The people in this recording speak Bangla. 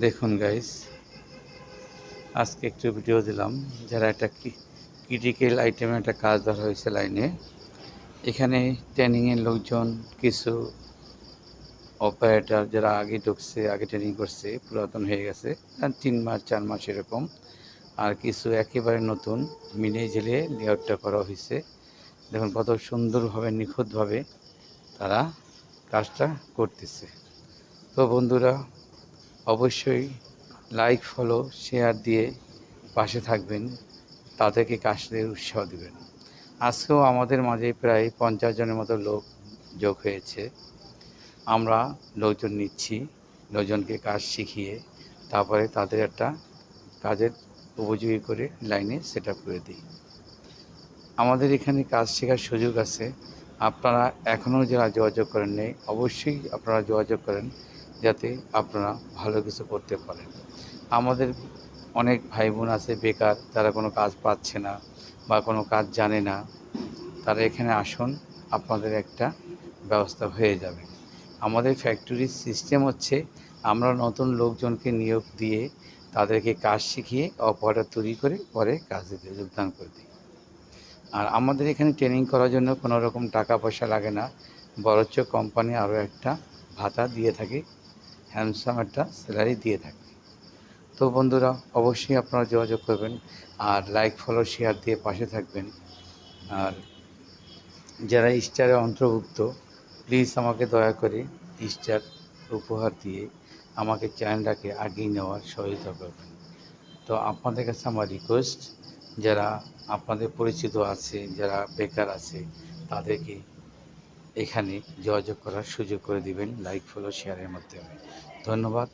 দেখুন গাইস, আজকে একটু ভিডিও দিলাম যারা একটা ক্রিটিক্যাল আইটেমে একটা কাজ ধরা হয়েছে লাইনে। এখানে ট্রেনিংয়ের লোকজন, কিছু অপারেটর যারা আগে ঢুকছে, আগে ট্রেনিং করছে, পুরাতন হয়ে গেছে 3 মাস 4 মাস এরকম, আর কিছু একেবারে নতুন মিলে ঝেলে লেআউটটা করা হয়েছে। দেখুন কত সুন্দরভাবে নিখুঁতভাবে তারা কাজটা করতেছে। তো বন্ধুরা, অবশ্যই লাইক, ফলো, শেয়ার দিয়ে পাশে থাকবেন, তাদেরকে কাজে উৎসাহ দেবেন। আজকেও আমাদের মাঝে প্রায় 50 জনের মতো লোক যোগ হয়েছে। আমরা লোকজন নিচ্ছি, লোকজনকে কাজ শিখিয়ে তারপরে তাদের একটা কাজের উপযোগী করে লাইনে সেট আপ করে দিই। আমাদের এখানে কাজ শেখার সুযোগ আছে। আপনারা এখনও যারা যোগাযোগ করেন নাই, অবশ্যই আপনারা যোগাযোগ করেন, যাতে আপনারা ভালো কিছু করতে পারেন। আমাদের অনেক ভাই বোন আছে বেকার, তারা কোনো কাজ পাচ্ছে না বা কোনো কাজ জানে না, তারা এখানে আসুন, আপনাদের একটা ব্যবস্থা হয়ে যাবে। আমাদের ফ্যাক্টরির সিস্টেম হচ্ছে, আমরা নতুন লোকজনকে নিয়োগ দিয়ে তাদেরকে কাজ শিখিয়ে অপারেটর তৈরি করে পরে কাজে যোগদান করে দিই। আর আমাদের এখানে ট্রেনিং করার জন্য কোনো রকম টাকা পয়সা লাগে না, বরঞ্চ কোম্পানি আরও একটা ভাতা দিয়ে থাকে, হ্যান্ডসাম একটা স্যালারি দিয়ে থাকে। তো বন্ধুরা, অবশ্যই আপনারা যোগাযোগ করবেন, আর লাইক, ফলো, শেয়ার দিয়ে পাশে থাকবেন। আর যারা স্টারে অন্তর্ভুক্ত, প্লিজ আমাকে দয়া করে স্টার উপহার দিয়ে আমাকে চ্যানেলটাকে এগিয়ে নেওয়ার সহায়তা করবেন। তো আপনাদের কাছে আমার রিকোয়েস্ট, যারা আপনাদের পরিচিত আছে, যারা বেকার আছে, তাদেরকে এখানে যোগাযোগ করার সুযোগ করে দিবেন লাইক, ফলো, শেয়ারের মাধ্যমে। ধন্যবাদ।